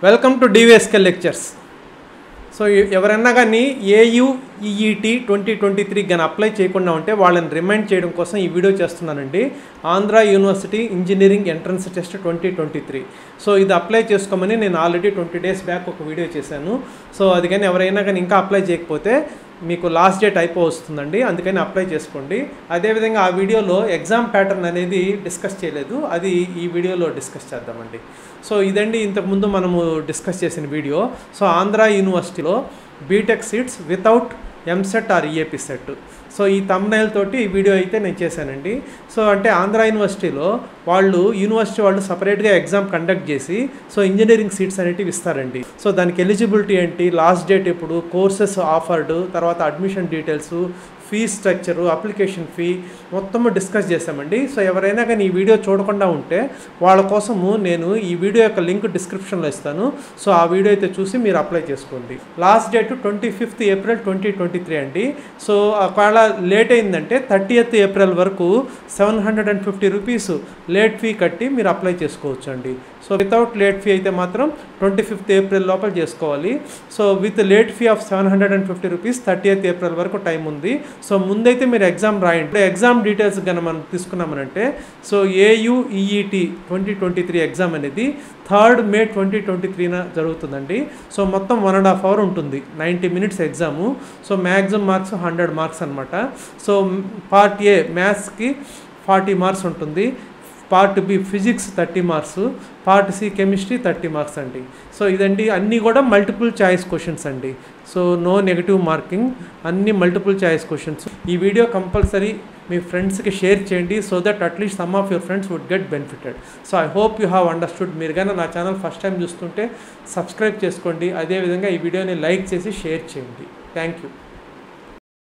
Welcome to డివిఎస్కెల్ lectures. So ఎవరైనా కానీ AUEET 2023 కానీ అప్లై చేయకుండా ఉంటే వాళ్ళని రిమైండ్ చేయడం కోసం ఈ వీడియో చేస్తున్నానండి. Andhra university engineering entrance test 2023. So ఇది అప్లై చేసుకోమని నేను ఆల్రెడీ 20 days బ్యాక్ ఒక వీడియో చేశాను. సో అది కానీ ఎవరైనా కానీ ఇంకా అప్లై చేయకపోతే మీకు లాస్ట్ డేట్ వస్తుందండి, అందుకని అప్లై చేసుకోండి. అదేవిధంగా ఆ వీడియోలో ఎగ్జామ్ ప్యాటర్న్ అనేది డిస్కస్ చేయలేదు, అది ఈ వీడియోలో డిస్కస్ చేద్దామండి. సో ఇదండి ఇంతకుముందు మనము డిస్కస్ చేసిన వీడియో. సో ఆంధ్ర యూనివర్సిటీలో BTech seats without EAMCET or EAP set. So ఈ థంబ్నైల్ తోటి ఈ వీడియో అయితే నేను చేశానండి. సో అంటే ఆంధ్ర యూనివర్సిటీలో యూనివర్సిటీ వాళ్ళు సపరేట్గా ఎగ్జామ్ కండక్ట్ చేసి సో ఇంజనీరింగ్ సీట్స్ అనేటివి ఇస్తారండి. సో దానికి ఎలిజిబిలిటీ ఏంటి, లాస్ట్ డేట్ ఎప్పుడు, కోర్సెస్ ఆఫర్డ్, తర్వాత admission details, fee structure, application fee మొత్తము డిస్కస్ చేసామండి. సో ఎవరైనా కానీ ఈ వీడియో చూడకుండా ఉంటే వాళ్ళ కోసము నేను ఈ వీడియో యొక్క లింక్ డిస్క్రిప్షన్లో ఇస్తాను. సో ఆ వీడియో అయితే చూసి మీరు అప్లై చేసుకోండి. లాస్ట్ డేట్ 25th April 2023 అండి. సో ఒకవేళ లేట్ అయిందంటే 30th April వరకు 750 రూపీస్ లేట్ ఫీ కట్టి మీరు అప్లై చేసుకోవచ్చు అండి. సో వితౌట్ లేట్ ఫీ అయితే మాత్రం 25th April లోపల చేసుకోవాలి. So with late fee of 750 rupees 30th April వరకు టైం ఉంది. సో ముందైతే మీరు ఎగ్జామ్ రాయండి. ఎగ్జామ్ డీటెయిల్స్ కనుక మనం తీసుకున్నామనంటే సో AUEET 2023 ఎగ్జామ్ అనేది 3rd May 2023 జరుగుతుందండి. సో మొత్తం 1.5 hour ఉంటుంది, 90 minutes exam. So maximum marks 100 marks అనమాట. సో పార్ట్ ఏ మ్యాథ్స్కి 40 marks ఉంటుంది, part B physics 30 marks, part C chemistry 30 marks అండి. సో ఇదండి అన్నీ కూడా మల్టిపుల్ చాయిస్ క్వశ్చన్స్ అండి. సో నో నెగటివ్ మార్కింగ్, అన్ని మల్టిపుల్ చాయిస్ క్వశ్చన్స్. ఈ వీడియో కంపల్సరీ మీ ఫ్రెండ్స్కి షేర్ చేయండి, so that at least some of your friends would get benefited. So I hope you have understood. మీరు కానీ నా ఛానల్ ఫస్ట్ టైం చూస్తుంటే సబ్స్క్రైబ్ చేసుకోండి, అదేవిధంగా ఈ వీడియోని లైక్ చేసి షేర్ చేయండి. Thank you.